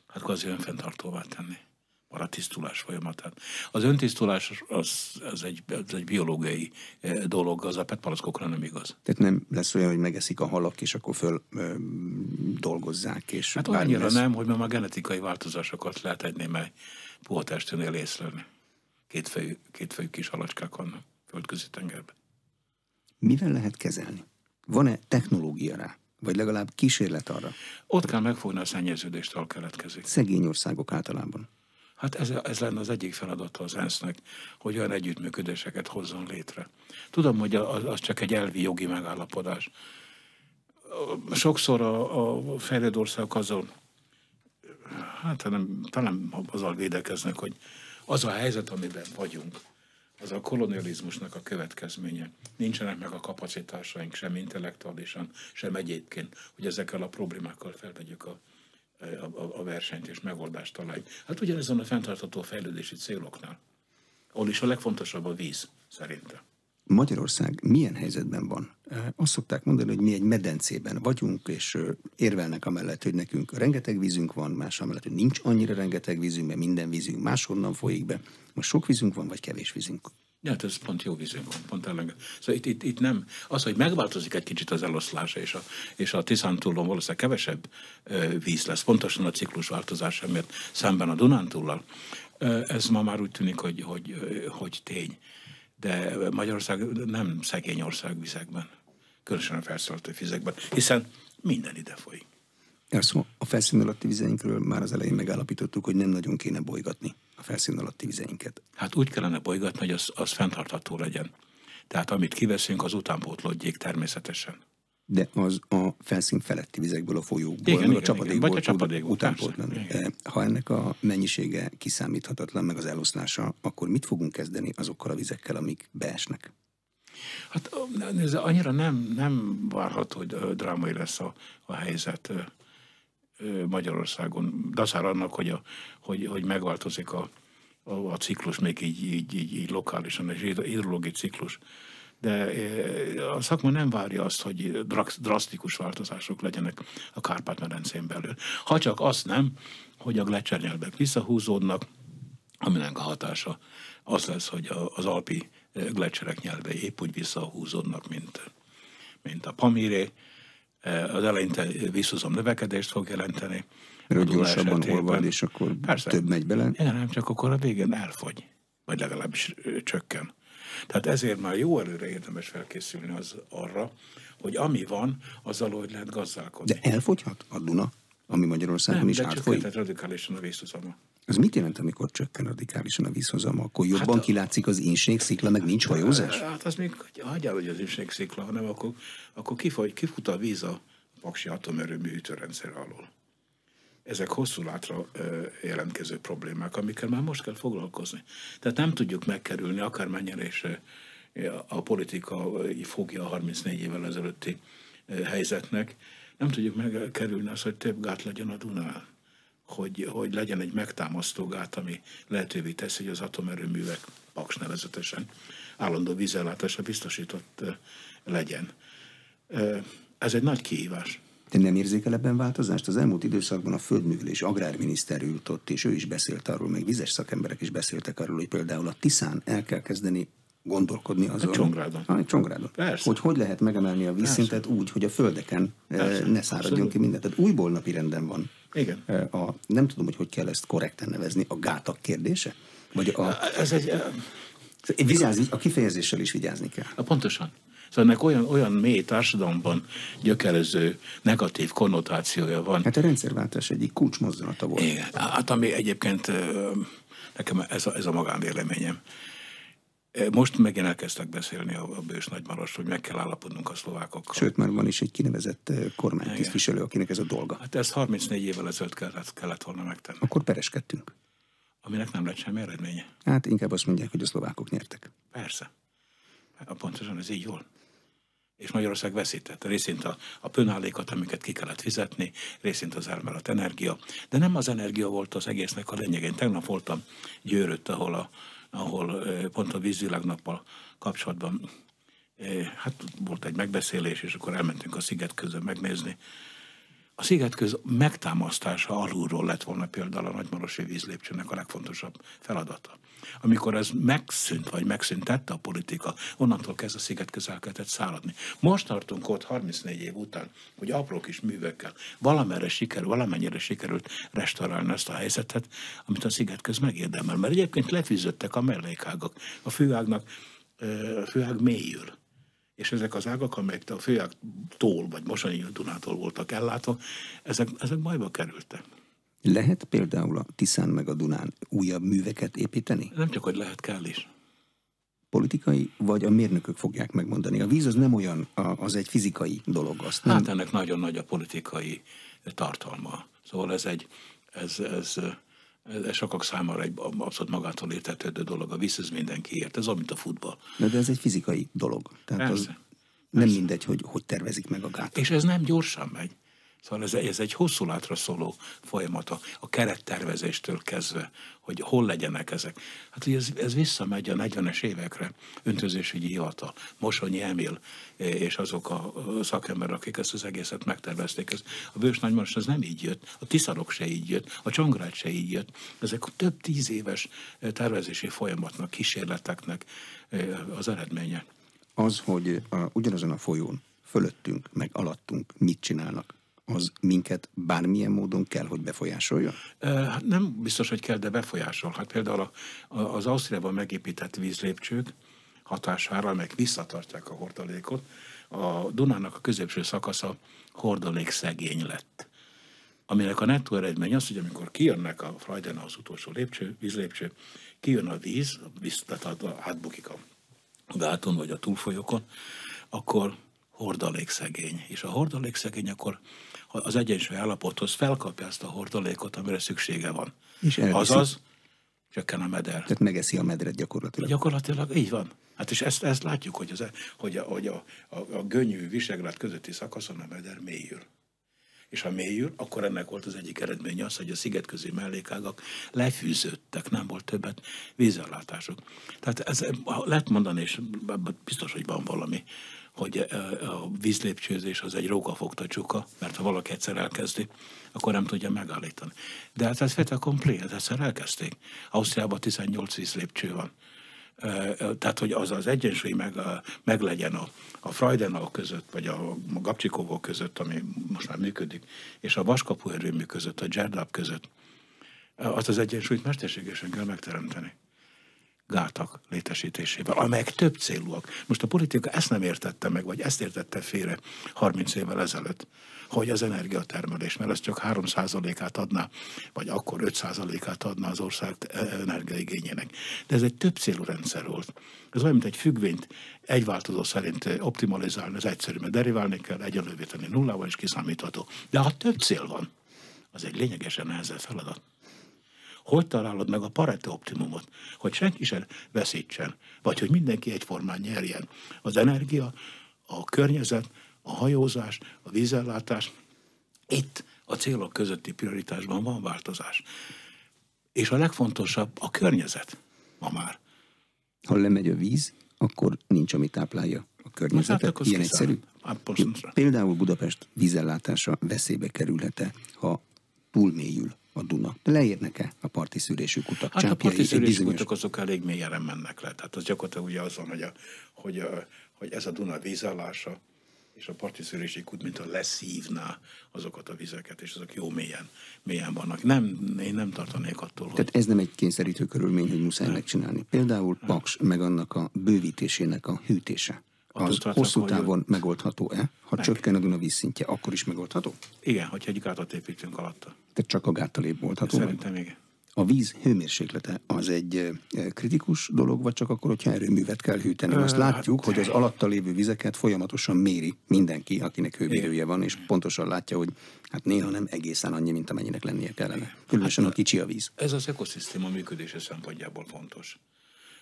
hát kvázi önfenntartóvá tenni. A tisztulás folyamatát. Az öntisztulás az egy biológiai dolog, az a PET palackokra nem igaz. Tehát nem lesz olyan, hogy megeszik a halak, és akkor föl dolgozzák, és hát annyira lesz... nem, hogy már genetikai változásokat lehet egy némely puha testűnél észlelni. Kétfejű kis halacskák vannak földközi tengerben. Mivel lehet kezelni? Van-e technológia rá? Vagy legalább kísérlet arra? Ott kell megfogni a szennyeződést, ahol keletkezik. Szegény országok általában. Hát ez lenne az egyik feladata az ENSZ-nek, hogy olyan együttműködéseket hozzon létre. Tudom, hogy az csak egy elvi jogi megállapodás. Sokszor a fejlődő országok azon, hát talán azzal védekeznek, hogy az a helyzet, amiben vagyunk, az a kolonializmusnak a következménye. Nincsenek meg a kapacitásaink, sem intellektuálisan, sem egyébként, hogy ezekkel a problémákkal felvegyük a versenyt és megoldást találjuk. Hát ugyanezen a fenntartható fejlődési céloknál, ahol is a legfontosabb a víz, szerintem. Magyarország milyen helyzetben van? Azt szokták mondani, hogy mi egy medencében vagyunk, és érvelnek amellett, hogy nekünk rengeteg vízünk van, más amellett, hogy nincs annyira rengeteg vízünk, mert minden vízünk máshonnan folyik be. Most sok vízünk van, vagy kevés vízünk? Ja, hát ez pont jó vízünk van, pont ellenkező. Szóval itt nem, az, hogy megváltozik egy kicsit az eloszlása, és a Tiszántúlon valószínűleg kevesebb víz lesz, pontosan a ciklusváltozása miatt szemben a Dunántúllal. Ez ma már úgy tűnik, hogy tény. De Magyarország nem szegény ország vizekben, különösen a felszín vizekben, hiszen minden ide folyik. Szóval a felszín alatti vizeinkről már az elején megállapítottuk, hogy nem nagyon kéne bolygatni a felszín alatti vizeinket. Hát úgy kellene bolygatni, hogy az fenntartható legyen. Tehát amit kiveszünk, az utánpótlódjék természetesen. De az a felszín feletti vizekből, a folyókból, igen, a csapadékból utánpótlani. Igen. Ha ennek a mennyisége kiszámíthatatlan, meg az eloszlása, akkor mit fogunk kezdeni azokkal a vizekkel, amik beesnek? Hát ez annyira nem várható, hogy drámai lesz a helyzet Magyarországon. Dacára annak, hogy megváltozik a ciklus, még így lokálisan, és hidrológiai ciklus de a szakma nem várja azt, hogy drasztikus változások legyenek a Kárpát-medencén belül. Ha csak azt nem, hogy a gleccsernyelvek visszahúzódnak, aminek a hatása az lesz, hogy az alpi gleccserek nyelvei épp úgy visszahúzódnak, mint a Pamiré. Az eleinte vízhozam növekedést fog jelenteni. Gyorsabban olvad, és akkor persze, több megy bele. Igen, nem, csak akkor a végén elfogy, vagy legalábbis csökken. Tehát ezért már jó előre érdemes felkészülni arra, hogy ami van, azzal hogy lehet gazdálkodni. De elfogyhat a Duna, ami Magyarországon is átfolyik? Nem, de radikálisan a vízhozama. Ez mit jelent, amikor csökken radikálisan a vízhozama? Akkor jobban kilátszik az inségszikla, meg nincs hajózás? Hát az még hagyjál, hogy az inségszikla, hanem akkor kifut a víz a Paksi atomerőmű hűtőrendszer alól. Ezek hosszú látra jelentkező problémák, amikkel már most kell foglalkozni. Tehát nem tudjuk megkerülni, akármennyire is a politika fogja a 34 évvel ezelőtti helyzetnek, nem tudjuk megkerülni azt, hogy több gát legyen a Dunán. Hogy legyen egy megtámasztó gát, ami lehetővé teszi, hogy az atomerőművek, Paks nevezetesen, állandó vízellátása biztosított legyen. Ez egy nagy kihívás. De nem érzékel ebben változást? Az elmúlt időszakban a földművelés agrárminiszter ült ott, és ő is beszélt arról, meg vizes szakemberek is beszéltek arról, hogy például a Tiszán el kell kezdeni gondolkodni azon. Csongrádon. Hogy lehet megemelni a vízszintet úgy, hogy a földeken ne száradjon ki mindent. Tehát újból napi renden van. Igen. Nem tudom, hogy kell ezt korrekten nevezni, a gátak kérdése? Vagy Ez egy... a kifejezéssel is vigyázni kell. Pontosan. Szóval ennek olyan mély társadalomban gyökerező negatív konnotációja van. Hát a rendszerváltás egyik kulcsmozdulata volt. Igen. Hát ami egyébként nekem ez a magánvéleményem. Most megint elkezdtek beszélni a bős Nagymaros, hogy meg kell állapodnunk a szlovákokkal. Sőt, már van is egy kinevezett kormánytisztviselő, akinek ez a dolga. Hát ezt 34 évvel ezelőtt kellett volna megtenni. Akkor pereskedtünk. Aminek nem lett semmi eredménye. Hát inkább azt mondják, hogy a szlovákok nyertek. Persze. Pontosan ez így volt. És Magyarország veszített. Részint a pönálékat, amiket ki kellett fizetni, részint az elmaradt energia. De nem az energia volt az egésznek a lényeg. Én tegnap voltam Győrött, ahol pont a vízvilágnappal kapcsolatban hát volt egy megbeszélés, és akkor elmentünk a Szigetközön megnézni. A Szigetköz megtámasztása alulról lett volna például a nagymarosi vízlépcsőnek a legfontosabb feladata. Amikor ez megszűnt, vagy megszüntette a politika, onnantól kezdve a Szigetköz elkezdett száradni. Most tartunk ott 34 év után, hogy apró kis művekkel valamennyire sikerült restaurálni ezt a helyzetet, amit a Szigetköz megérdemel. Mert egyébként lefűzöttek a mellékágak. A főág mélyül. És ezek az ágak, amelyek a főágtól, vagy Mosonyi Dunától voltak ellátva, ezek bajba kerültek. Lehet például a Tiszán meg a Dunán újabb műveket építeni? Nem csak, hogy lehet, kell is. Politikai, vagy a mérnökök fogják megmondani? A víz az nem olyan, az egy fizikai dolog. Azt nem... Hát ennek nagyon nagy a politikai tartalma. Szóval ez sokak számára egy abszolút magától értetődő dolog. A víz ez mindenkiért. Ez olyan, mint a futball. De ez egy fizikai dolog. Tehát persze. Nem mindegy, hogy tervezik meg a gátat. És ez nem gyorsan megy. Szóval ez egy hosszú látra szóló folyamat a kerettervezéstől kezdve, hogy hol legyenek ezek. Hát ugye ez visszamegy a 40-es évekre, öntözésügyi hivatal, Mosonyi Emil és azok a szakemberek, akik ezt az egészet megtervezték. A Bős Nagymaros az nem így jött, a Tiszarok se így jött, a Csongrád se így jött. Ezek több 10 éves tervezési folyamatnak, kísérleteknek az eredménye. Az, hogy ugyanazon a folyón fölöttünk, meg alattunk mit csinálnak, az minket bármilyen módon kell, hogy befolyásolja? Hát nem biztos, hogy kell, de befolyásol. Hát például az Ausztriában megépített vízlépcsők hatására, meg visszatartják a hordalékot, a Dunának a középső szakasza hordalék szegény lett. Aminek a nettó eredmény az, hogy amikor kijönnek a Freudena az utolsó vízlépcső, kijön a víz, tehát átbukik a gáton vagy a túlfolyókon, akkor hordalékszegény. És a hordalékszegény akkor az egyensúly állapothoz felkapja ezt a hordalékot, amire szüksége van. Azaz, csökken a meder. Tehát megeszi a medret gyakorlatilag. Gyakorlatilag így van. Hát és ezt látjuk, hogy a Gönyű Visegrád közötti szakaszon a meder mélyül. és ha mélyül, akkor ennek volt az egyik eredménye az, hogy a szigetközi mellékágak lefűződtek, nem volt többet vízellátásuk. Tehát ez lehet mondani, és biztos, hogy van valami, hogy a vízlépcsőzés az egy rókafogta csuka, mert ha valaki egyszer elkezdi, akkor nem tudja megállítani. De hát ez fait accompli, egyszer elkezdték. Ausztriában 18 vízlépcső van. Tehát, hogy az egyensúly meg legyen a Freudenau között, vagy a Gabcsikovó között, ami most már működik, és a Vaskapu erőmű között, a Dzserdab között, az egyensúlyt mesterségesen kell megteremteni. Gátak létesítésével, amelyek több célúak. Most a politika ezt nem értette meg, vagy ezt értette félre 30 évvel ezelőtt, hogy az energiatermelés, mert ez csak 3%-át adná, vagy akkor 5%-át adná az ország energiaigényének. De ez egy több célú rendszer volt. Ez olyan, mint egy függvényt egy változó szerint optimalizálni, az egyszerű, mert deriválni kell, egyenlővé tenni nullával is kiszámítható. De ha több cél van, az egy lényegesen nehezebb feladat. Hogy találod meg a Pareto optimumot, hogy senki sem veszítsen, vagy hogy mindenki egyformán nyerjen. Az energia, a környezet, a hajózás, a vízellátás, itt a célok közötti prioritásban van változás. És a legfontosabb a környezet ma már. Ha lemegy a víz, akkor nincs, ami táplálja a környezetet. Hát ilyen egyszerű. Például Budapest vízellátása veszélybe kerülhet-e, ha túlmélyül a Duna. De leérnek-e a parti szűrésű kutak? Hát a parti szűrésű kutak azok elég mélyen mennek le. Tehát az gyakorlatilag ugye az van, hogy ez a Duna vízállása és a parti szűrési kút, mint a leszívná azokat a vizeket, és azok jó mélyen vannak. Én nem tartanék attól, Tehát ez nem egy kényszerítő körülmény, hogy muszáj megcsinálni. Például Paks meg annak a bővítésének a hűtése. Az hosszú távon megoldható-e? Ha csökken a Duna vízszintje, akkor is megoldható? Igen, hogyha egy gátat építünk alatta. Tehát csak a gáttal oldható? Szerintem igen. A víz hőmérséklete az egy kritikus dolog, vagy csak akkor, hogyha erőművet kell hűteni? Azt látjuk, hogy az alatta lévő vizeket folyamatosan méri mindenki, akinek hőmérője van, és pontosan látja, hogy hát néha nem egészen annyi, mint amennyinek lennie kellene. Különösen a kicsi a víz. Ez az ökoszisztéma működése szempontjából fontos.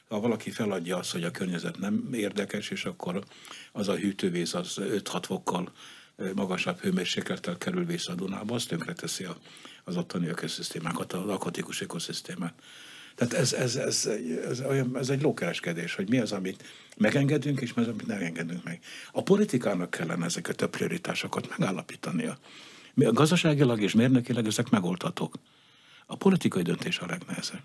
Ha valaki feladja azt, hogy a környezet nem érdekes, és akkor az a hűtővíz az 5-6 fokkal magasabb hőmérséklettel kerül vissza a Dunába, az tönkreteszi az ottani ökoszisztémákat, az akvatikus ökoszisztémát. Tehát ez egy lókereskedés, hogy mi az, amit megengedünk, és mi az, amit nem engedünk meg. A politikának kellene ezeket a prioritásokat megállapítania. Gazdaságilag és mérnökileg ezek megoldhatók. A politikai döntés a legnehezebb.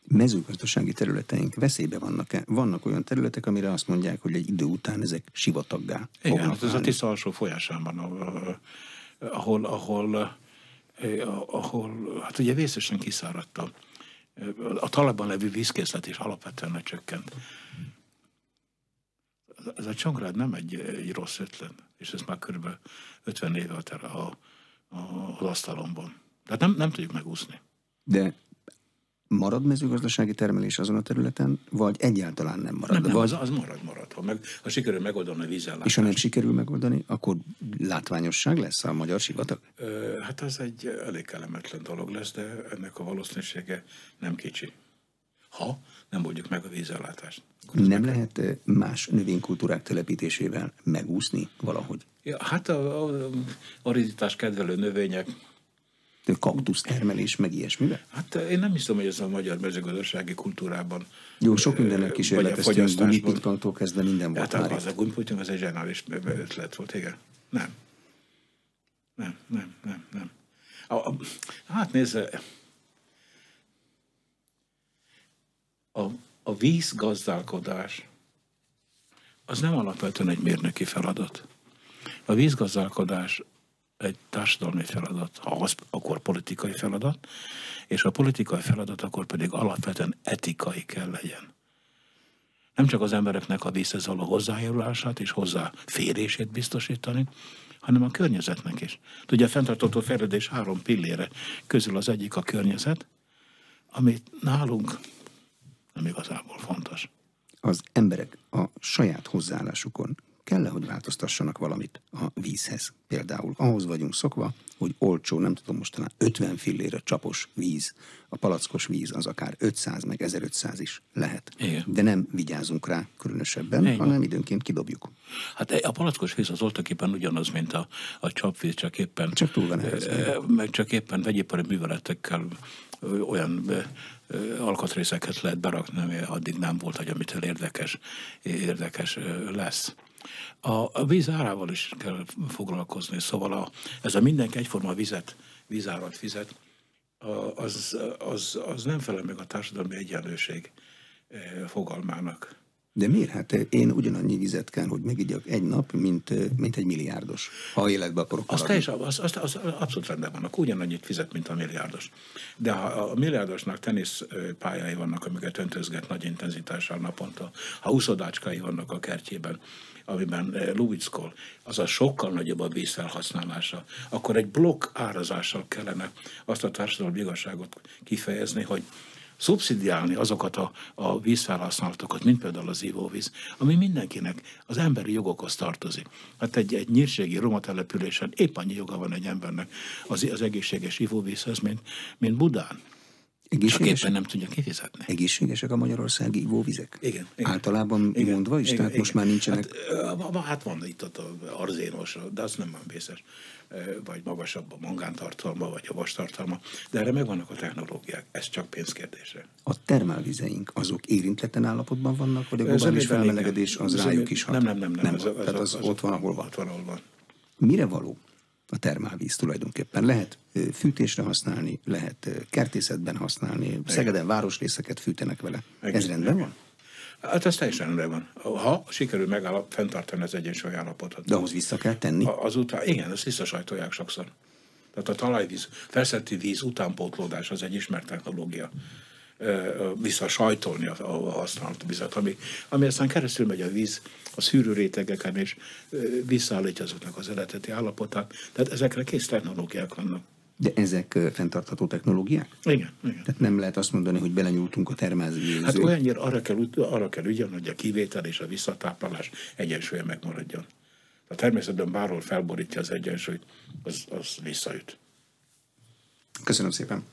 Mezőgazdasági területeink veszélybe vannak-e? Vannak olyan területek, amire azt mondják, hogy egy idő után ezek sivataggá fognak. Igen, ez a Tisza alsó folyásán van, ahol hát ugye vészesen kiszáradt a talajban levő vízkészlet is alapvetően lecsökkent. Ez a Csongrád nem egy rossz ötlet, és ez már kb. 50 éve az asztalomban. Tehát nem tudjuk megúszni. De marad mezőgazdasági termelés azon a területen, vagy egyáltalán nem marad? Nem, vagy... az marad. Ha sikerül megoldani a vízellátást. És ha nem sikerül megoldani, akkor látványosság lesz a magyar sivatag? Hát ez egy elég kellemetlen dolog lesz, de ennek a valószínűsége nem kicsi. Ha nem oldjuk meg a vízellátást. Nem lehet más növénykultúrák telepítésével megúszni valahogy? Ja, hát a ariditás kedvelő növények, kaktusztermelés, meg ilyesmivel? Hát én nem hiszem, hogy ez a magyar mezőgazdasági kultúrában. Jó, sok mindennek kísérleteztünk, gumipirkantól kezdve minden volt már. Az a gumipirkant az egy zsenális ötlet volt, igen. Nem. Hát nézze, a vízgazdálkodás az nem alapvetően egy mérnöki feladat. A vízgazdálkodás egy társadalmi feladat, ha az, akkor politikai feladat, és a politikai feladat akkor pedig alapvetően etikai kell legyen. Nem csak az embereknek a vízhez való hozzájárulását és hozzáférését biztosítani, hanem a környezetnek is. Ugye a fenntartható fejlődés 3 pillére közül az egyik a környezet, amit nálunk nem igazából fontos. Az emberek a saját hozzáállásukon kell-e, hogy változtassanak valamit a vízhez? Például ahhoz vagyunk szokva, hogy olcsó, nem tudom most talán 50 fillér a csapos víz, a palackos víz az akár 500 meg 1500 is lehet. Igen. De nem vigyázunk rá különösebben, igen, hanem időnként kidobjuk. Hát a palackos víz az voltaképpen ugyanaz, mint a csapvíz, csak éppen... Csak túl van meg csak éppen vegyipari műveletekkel olyan alkatrészeket lehet berakni, ami addig nem volt, hogy amitől érdekes lesz. A víz árával is kell foglalkozni, szóval ez a mindenki egyforma vízárat fizet, az nem felel meg a társadalmi egyenlőség fogalmának. De miért? Hát én ugyanannyi vizet kell, hogy megigyak egy nap, mint egy milliárdos, ha életbe akarok maradni. Az abszolút rendben vannak, ugyanannyit fizet, mint a milliárdos. De ha a milliárdosnak teniszpályái vannak, amiket öntözget nagy intenzitással naponta, ha úszodácskai vannak a kertjében, amiben lubickol, azaz sokkal nagyobb a víz felhasználása, akkor egy blokk árazással kellene azt a társadalmi igazságot kifejezni, hogy szubszidiálni azokat a vízfelhasználatokat, mint például az ivóvíz, ami mindenkinek az emberi jogokhoz tartozik. Hát egy nyírségi roma településen épp annyi joga van egy embernek az egészséges ivóvízhez, mint Budán. Csak éppen nem tudja kifizetni. Egészségesek a magyarországi ivóvizek? Igen. Általában igen, mondva is? Igen, tehát igen. Most már nincsenek... Hát van itt arzénos, de az nem van vészes. Vagy magasabb a mangántartalma, vagy a vastartalma. De erre megvannak a technológiák. Ez csak pénzkérdése. A termálvizeink azok érintetlen állapotban vannak, vagy a globális felmelegedés az rájuk is hat? Nem. Tehát az ott van, ahol van. Ott van, ahol van. Mire való a termálvíz tulajdonképpen? Lehet fűtésre használni, lehet kertészetben használni, Szegeden városrészeket fűtenek vele. Ez rendben van? Hát ez teljesen rendben van. Ha sikerül fenntartani az egyensúly állapotot. De ahhoz vissza kell tenni? Azután, igen, ezt visszasajtolják sokszor. Tehát a talajvíz, felszedti víz utánpótlódás az egy ismert technológia. Visszasajtolni a használt vizet, ami aztán keresztül megy a víz a szűrő rétegeken, és visszaállítja azoknak az eredeti állapotát. Tehát ezekre kész technológiák vannak. De ezek fenntartható technológiák? Igen. Tehát nem lehet azt mondani, hogy belenyúltunk a termálvízbe. Hát olyannyira arra kell ügyelni, hogy a kivétel és a visszatáplálás egyensúlya megmaradjon. A természetben bárhol felborítja az egyensúlyt, az visszaüt. Köszönöm szépen.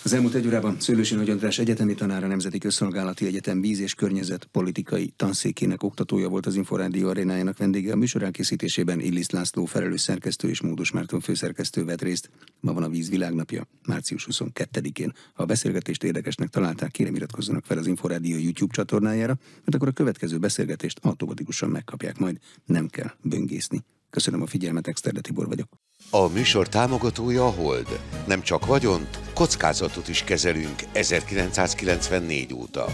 Az elmúlt egy órában Szőlősi Nagy András egyetemi tanár, a Nemzeti Közszolgálati Egyetem víz- és környezetpolitikai tanszékének oktatója volt az Inforádió arénájának vendége. A műsor elkészítésében Illis László felelős szerkesztő és Módos Márton főszerkesztő vett részt. Ma van a Víz világnapja, március 22-én. Ha a beszélgetést érdekesnek találták, kérem iratkozzanak fel az Inforádió YouTube csatornájára, mert akkor a következő beszélgetést automatikusan megkapják, majd nem kell böngészni. Köszönöm a figyelmet, Exterde Tibor vagyok. A műsor támogatója a Hold. Nem csak vagyont, kockázatot is kezelünk 1994 óta.